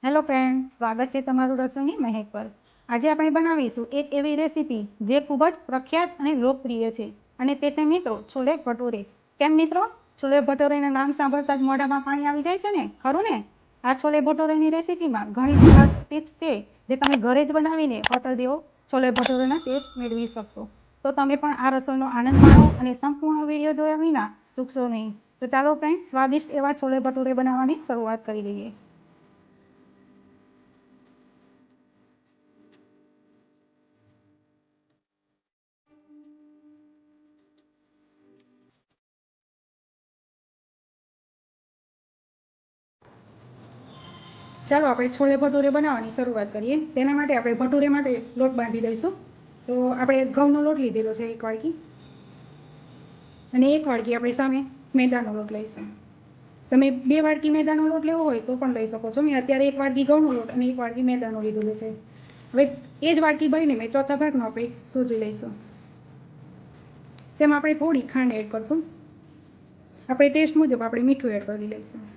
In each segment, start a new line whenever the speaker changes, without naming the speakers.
Hello friends, સ્વાગત છે તમારું રસોઈની મહેક પર। આજે આપણે બનાવીશું એક એવી રેસીપી જે ખૂબ જ પ્રખ્યાત અને લોકપ્રિય છે અને તે છે મિત્રો છોલે ભટુરે। કેમ મિત્રો, છોલે ભટુરેના નામ સાંભળતા જ મોઢામાં પાણી આવી જાય છે ને, ખરું ને? આ છોલે ભટુરેની રેસીપીમાં ઘણી ખાસ ટિપ્સ છે જે તમે ઘરે જ બનાવીને હોટલ જેવો છોલે ભટુરેના ટેસ્ટ મેળવી શકશો। તો તમે પણ આ રસોઈનો આનંદ માણો અને સંપૂર્ણ વિડીયો જોયા વિના ચૂકશો નહીં। તો ચાલો ફ્રેન્ડ્સ, સ્વાદિષ્ટ એવા છોલે ભટુરે બનાવવાની શરૂઆત કરી દઈએ। ચાલો આપણે છોલે ભટુરે બનાવવાની શરૂઆત કરીએ। તેના માટે આપણે ભટુરે માટે લોટ બાંધી દઈશું। તો આપણે ઘઉંનો લોટ લીધેલો છે 1 વાડકી, અને 1 વાડકી આપણે સામે મેદાનો લોટ લઈશું। તમે 2 વાડકી મેદાનો લોટ લેવો હોય તો પણ લઈ શકો છો। મેં અત્યારે 1 વાડકી ઘઉંનો લોટ અને 1 વાડકી મેદાનો લીધેલો છે। હવે એ જ વાડકી ભરીને મેં ચોથા ભાગનો આપણે સૂજી લઈશું। તેમાં આપણે થોડી ખાંડ એડ કરશું। આપણે ટેસ્ટ મુજબ આપણે મીઠું એડ કરી લઈશું।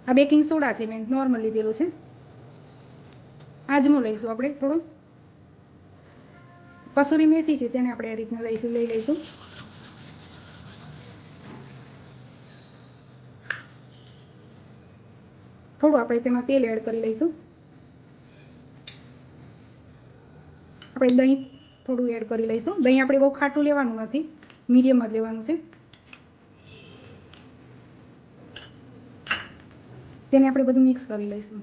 આ બેકિંગ સોડા છે, મેં નોર્મલ લીધેલું છે। આજમો લઈશું આપણે થોડો, કસૂરી મેથી છે તેને આપણે આ રીતના લઈ લઈશું। થોડું આપણે તેમાં તેલ એડ કરી લઈશું। આપણે દહીં થોડું એડ કરી લઈશું। દહીં આપણે બહુ ખાટું લેવાનું નથી, મીડિયમ જ લેવાનું છે। તેને આપણે બધું મિક્સ કરી લઈશું।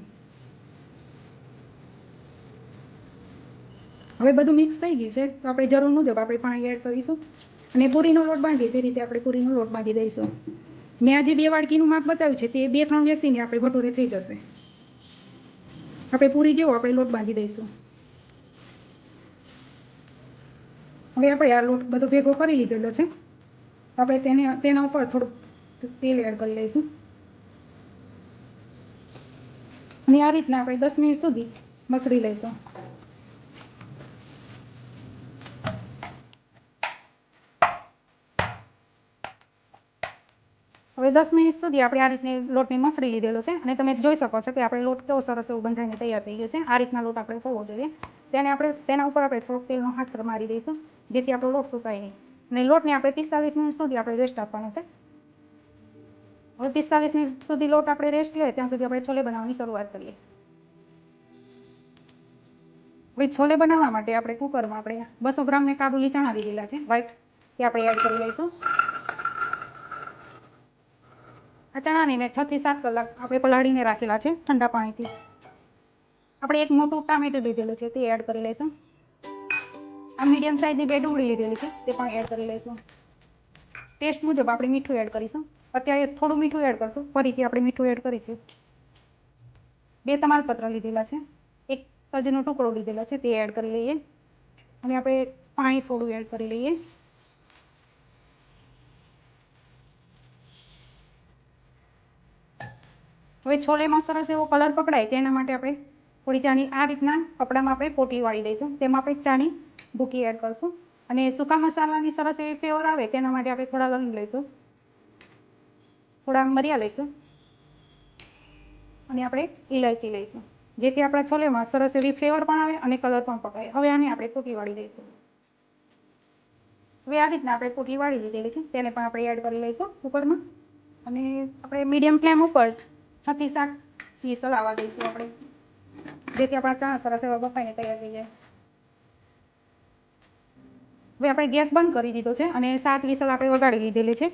હવે બધું મિક્સ થઈ ગયું છે તો આપણે જરૂર મુજબ આપણે પાણી એડ કરીશું અને પૂરીનો લોટ બાંધીએ તે રીતે આપણે પૂરીનો લોટ બાંધી દઈશું। મેં આજે 2 વાડકીનું માપ બતાવ્યું છે, તે 2-3 વ્યક્તિને આપણે ભટુરે થઈ જશે। આપણે પૂરી જેવો આપણે લોટ બાંધી દઈશું। હવે આપણે આ લોટ બધો ભેગો કરી લીધેલો છે, આપણે તેના ઉપર થોડુંક તેલ એડ કરી લઈશું અને આ રીતના આપણે 10 મિનિટ સુધી મસળી લઈશું। હવે 10 મિનિટ સુધી આપણે આ રીતની લોટને મસળી લીધેલો છે અને તમે જોઈ શકો છો કે આપણે લોટ કેવો સરસ એવું બંધાઈને તૈયાર થઈ ગયો છે। આ રીતના લોટ આપણે થવો જોઈએ। તેના ઉપર આપણે થોડોક તેલનો હાથ મારી દઈશું જેથી આપણો લોટ સુકાય નહીં, અને લોટને આપણે 45 મિનિટ સુધી આપણે રેસ્ટ આપવાનો છે। હવે 45 મિનિટ સુધી લોટ આપણે રેસ્ટ લે ત્યાં સુધી આપણે છોલે બનાવવાની શરૂઆત કરીએ। હવે છોલે બનાવવા માટે આપણે કુકરમાં આપણે 200 ગ્રામ ને કાબુલી ચણા લીધેલા છે વ્હાઈટ, તે આપણે એડ કરી લઈશું। આ ચણાને મેં 6 થી 7 કલાક આપણે પલાળીને રાખેલા છે ઠંડા પાણીથી। આપણે 1 મોટું ટામેટું લીધેલું છે તે એડ કરી લઈશું। આ મીડિયમ સાઇઝની 2 ડુંગળી લીધેલી છે તે પણ એડ કરી લઈશું। ટેસ્ટ મુજબ આપણે મીઠું એડ કરીશું। અત્યારે થોડું મીઠું એડ કરશું, ફરીથી આપણે મીઠું એડ કરીશું। 2 તમાલપત્ર લીધેલા છે, 1 તજનો ટુકડો લીધેલો છે તે એડ કરી લઈએ અને આપણે પાણી થોડું એડ કરી લઈએ। હવે છોલેમાં સરસ એવો કલર પકડાય તેના માટે આપણે થોડી ચાની આ રીતના કપડામાં આપણે પોટલી વાળી દઈશું। તેમાં આપણે ચાની ભૂકી એડ કરશું અને સૂકા મસાલાની સરસ એવી ફ્લેવર આવે તેના માટે આપણે થોડા લવિંગ લઈશું, થોડા મરિયા લઈશું અને આપણે ઇલાયચી લઈશું, જેથી આપણા છોલેમાં સરસ એવી ફ્લેવર પણ આવે અને કલર પણ પકડાય। હવે આને આપણે પોટલી વાળી દઈશું। હવે આ રીતના આપણે પોટલી વાળી લીધેલી છે તેને પણ આપણે એડ કરી લઈશું કુકરમાં અને આપણે મીડિયમ ફ્લેમ ઉપર 6 થી 7 વિસલ આવવા દઈશું આપણે, જેથી આપણા ચણા સરસ એવા બફાઈને તૈયાર થઈ જાય। હવે આપણે ગેસ બંધ કરી દીધો છે અને 7 વિસલ આપણે વગાડી લીધેલી છે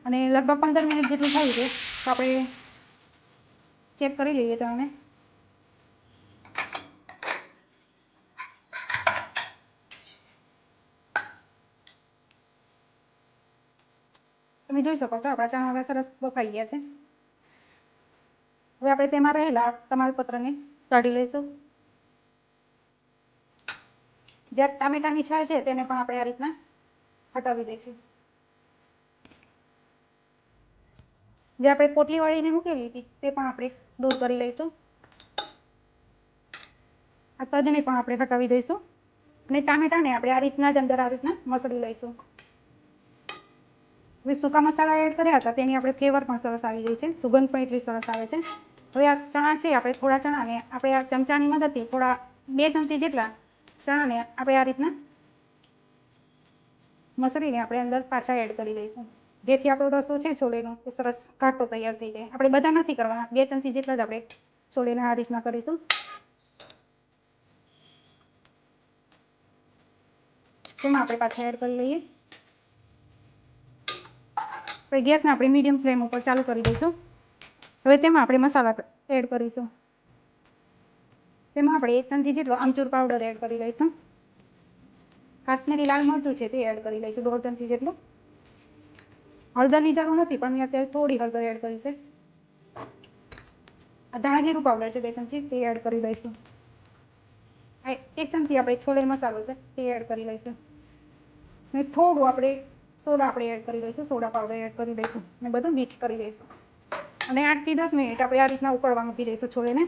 અને લગભગ 15 મિનિટ જેટલું થયું છે તો આપણે ચેક કરી લઈએ ચણાને। તમે જોઈ શકો છો આપણા ચણા હવે સરસ બફાઈ ગયા છે। હવે આપણે તેમાં રહેલા તમાલપત્રને કાઢી લઈશું। જે ટામેટાની છાલ છે તેને પણ આપણે આ રીતના હટાવી દઈશું। જે આપણે પોટલી વાળીને મૂકેલી હતી તે પણ આપણે દૂર કરી લઈશું। આ તજને પણ આપણે હટાવી દઈશું અને ટામેટાને આપણે આ રીતના જ અંદર આ રીતના મસળી લઈશું। હવે સૂકા મસાલા એડ કર્યા હતા તેની આપણે ફ્લેવર પણ સરસ આવી ગઈ છે, સુગંધ પણ એટલી સરસ આવે છે। હવે આ ચણા છે આપણે થોડા ચણાને આપણે આ ચમચાની મદદથી થોડા 2 ચમચી જેટલા ચણાને આપણે આ રીતના મસળીને આપણે અંદર પાછા એડ કરી દઈશું, જેથી આપણો રસો છે છોલેનો એ સરસ ઘાટો તૈયાર થઈ જાય. આપણે બધા નથી કરવાના, 2 ચમચી જેટલા જ આપણે છોલેને આ રીતના કરીશું. તેમાં આપણે પાછા એડ કરી લઈએ. આપણે ગેસને આપણે મીડિયમ ફ્લેમ ઉપર ચાલુ કરી દઈશું. હવે તેમાં આપણે મસાલા એડ કરીશું. તેમાં આપણે 1 ચમચી જેટલો આમચૂર પાવડર એડ કરી લઈશું. કાશ્મીરી લાલ મરચું છે તે એડ કરી લઈશું 1/2 ચમચી જેટલું. હળદરની જરૂર નથી, પણ મેં અત્યારે થોડી હળદર એડ કરી છે. ધાણા જીરું પાવડર છે 2 ચમચી, તે એડ કરી દઈશું. 1 ચમચી આપણે છોલે મસાલો છે તે એડ કરી લઈશું. અને થોડું આપણે સોડા એડ કરી દઈશું, સોડા પાવડર એડ કરી દઈશું અને બધું મિક્સ કરી દઈશું. અને 8 થી 10 મિનિટ આપણે આ રીતના ઉકળવા મૂકી દઈશું છોલેને.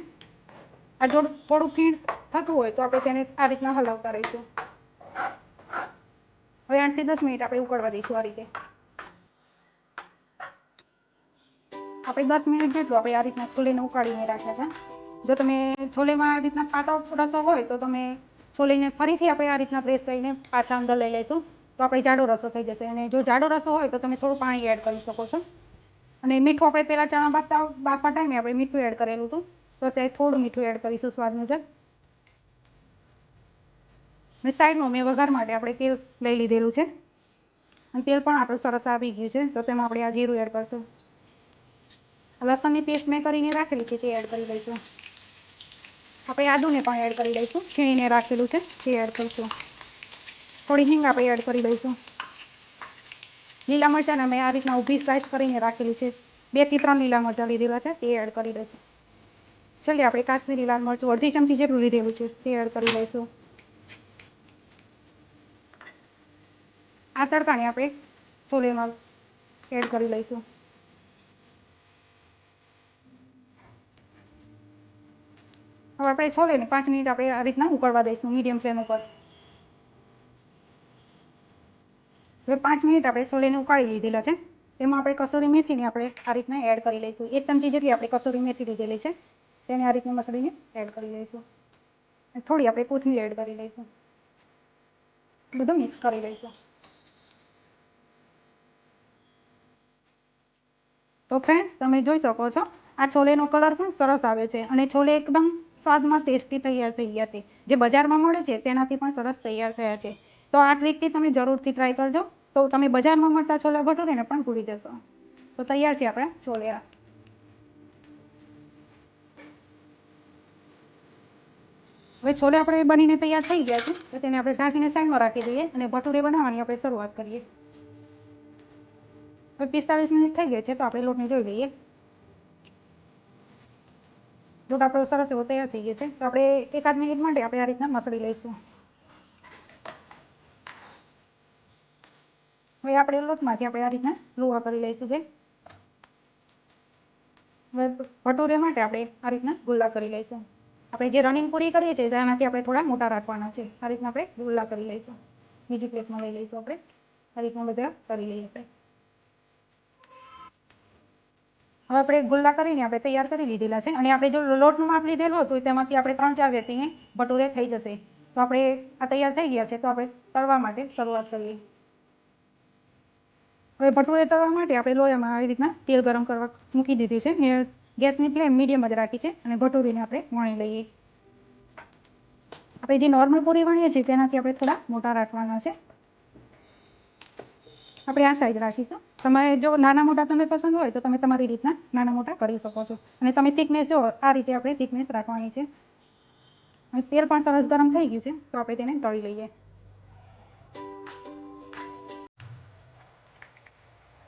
આ જો થોડું ફીણ થતું હોય તો આપણે તેને આ રીતના હલાવતા રહીશું. હવે 8 થી 10 મિનિટ આપણે ઉકળવા દઈશું આ રીતે. આપણે 10 મિનિટ જેટલું આપણે આ રીતના છોલેને ઉકાળીને રાખ્યા છે. જો તમે છોલેમાં આ રીતના પાતળો રસો હોય તો તમે છોલેને ફરીથી આપણે આ રીતના પ્રેસ કરીને પાછા અંદર લઈ લઈશું તો આપણે જાડો રસો થઈ જશે. અને જો જાડો રસો હોય તો તમે થોડું પાણી એડ કરી શકો છો. અને મીઠું આપણે પહેલાં ચણા બાફવા ટાઈમે આપણે મીઠું એડ કરેલું હતું, તો અત્યારે થોડું મીઠું એડ કરીશું સ્વાદ મુજબ. અને સાઈડમાં મેં વઘાર માટે આપણે તેલ લઈ લીધેલું છે અને તેલ પણ આપણું સરસ આવી ગયું છે, તો તેમાં આપણે આ જીરું એડ કરશું. લસણની પેસ્ટ મેં કરીને રાખેલી છે તે એડ કરી દઈશું. આપણે આદુને પણ એડ કરી દઈશું, છીણીને રાખેલું છે તે એડ કરીશું. થોડી હિંગ આપણે એડ કરી દઈશું. લીલા મરચાંને મેં આ રીતના ઊભી સ્લાઇસ કરીને રાખેલી છે, 2 થી 3 લીલા મરચાં લીધેલા છે તે એડ કરી દઈશું. છેલ્લે આપણે કાશ્મીરી લાલ મરચું 1/2 ચમચી જેટલું લીધેલું છે તે એડ કરી દઈશું. આ તડકાને આપણે છોલેમાં એડ કરી લઈશું. હવે આપણે છોલેને 5 મિનિટ આપણે આ રીતના ઉકળવા દઈશું મીડિયમ ફ્લેમ ઉપર. હવે 5 મિનિટ આપણે છોલેને ઉકાળી લીધેલા છે. તેમાં આપણે કસૂરી મેથીને આપણે આ રીતના એડ કરી લઈશું. 1 ચમચી જેટલી આપણે કસૂરી મેથી લીધેલી છે તેને આ રીતના મસળીને એડ કરી લઈશું. થોડી આપણે કોથમીર એડ કરી લઈશું. બધું મિક્સ કરી લઈશું. તો ફ્રેન્ડ્સ, તમે જોઈ શકો છો આ છોલેનો કલર પણ સરસ આવે છે અને છોલે એકદમ સ્વાદમાં ટેસ્ટી તૈયાર થઈ ગયા છે. જે બજારમાં મળે છે તેનાથી પણ સરસ તૈયાર થયા છે. તો આ ટ્રીકથી તમે જરૂરથી ટ્રાય કરજો, તો તમે બજારમાં મળતા છોલા ભટુરેને પણ ભૂલી જશો. તો તૈયાર છે આપણા છોલે. હવે છોલે આપણે બનીને તૈયાર થઈ ગયા છે, તો તેને આપણે ઢાંકીને સાઈડમાં રાખી દઈએ અને ભટુરે બનાવવાની આપણે શરૂઆત કરીએ. હવે 45 મિનિટ થઈ ગઈ છે, તો આપણે લોટને જોઈ લઈએ. લોટ આપણો સરસ એવો તૈયાર થઈ ગયો છે, તો આપણે 1 મિનિટ માટે આપણે આ રીતના મસળી લઈશું. હવે આપણે લોટમાંથી આપણે આ રીતના લુવા કરી લઈશું. હવે ભટુરે માટે આપણે આ રીતના ગુલ્લા કરી લઈશું. આપણે જે રનિંગ પૂરી કરીએ છીએ તેનાથી આપણે થોડા મોટા રાખવાના છે. આ રીતના આપણે ગુલ્લા કરી લઈશું. બીજી પ્લેટમાં લઈ લઈશું. આપણે આ રીતના બધા કરી લઈએ. હવે આપણે ગુલ્લા કરીને આપણે તૈયાર કરી લીધેલા છે અને આપણે જો લોટનું માપ લીધેલું હતું તેમાંથી આપણે 3-4 વ્યક્તિને ભટુરે થઈ જશે. તો આપણે આ તૈયાર થઈ ગયા છે, તો આપણે તળવા માટે શરૂઆત કરીએ. હવે ભટુરે તળવા માટે આપણે લોયામાં આવી રીતના તેલ ગરમ કરવા મૂકી દીધું છે. ગેસની ફ્લેમ મીડિયમ જ રાખી છે અને ભટુરીને આપણે વણી લઈએ. આપણે જે નોર્મલ પૂરી વણીએ છીએ તેનાથી આપણે થોડા મોટા રાખવાના છે. આપણે આ સાઈઝ રાખીશું. તમારે જો નાના મોટા તમને પસંદ હોય તો તમે તમારી રીતના નાના મોટા કરી શકો છો. અને તમે થિકનેસ જો આ રીતે આપણે થિકનેસ રાખવાની છે. અને તેલ પણ સરસ ગરમ થઈ ગયું છે, તો આપણે તેને તળી લઈએ.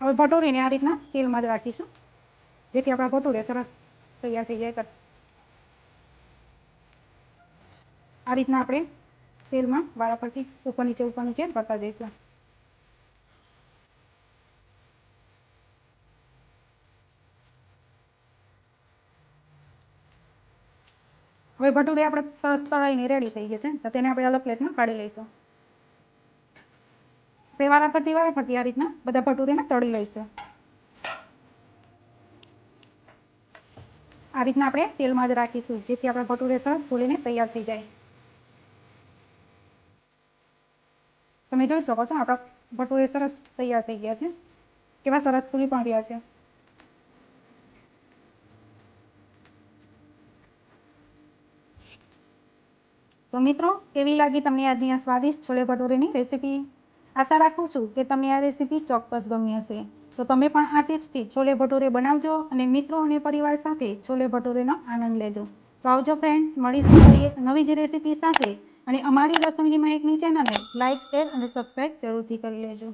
હવે ભટુરીને આ રીતના તેલમાં જ રાખીશું, જેથી આપણા ભટુરે સરસ તૈયાર થઈ જાય. આ રીતના આપણે તેલમાં વારાફરતી ઉપર નીચે કરતા જઈશું. હવે ભટુરે આપણે સરસ તળાઈને રેડી થઈ ગયા છે, તો તેને આપણે અલગ પ્લેટમાં કાઢી લઈશું. આપણે વારાફરતી આ રીતના બધા ભટુરેને તળી લઈશું. આ રીતના આપણે તેલમાં જ રાખીશું, જેથી આપણા ભટુરે સરસ ફૂલીને તૈયાર થઈ જાય. તમે જોઈ શકો છો આપણા ભટુરે સરસ તૈયાર થઈ ગયા છે. કેવા સરસ ફૂલી પણ રહ્યા છે. તો મિત્રો, કેવી લાગી તમને આજની આ સ્વાદિષ્ટ છોલે ભટુરેની રેસીપી? આશા રાખું છું કે તમને આ રેસીપી ચોક્કસ ગમી હશે. તો તમે પણ આ ટિપ્સથી છોલે ભટુરે બનાવજો અને મિત્રો અને પરિવાર સાથે છોલે ભટુરેનો આનંદ લેજો. તો આવજો ફ્રેન્ડ્સ, મળીશું નવી જ રેસીપી સાથે. અને અમારી રસોઈની મહેકની ચેનલને લાઇક, શેર અને સબસ્ક્રાઈબ જરૂરથી કરી લેજો.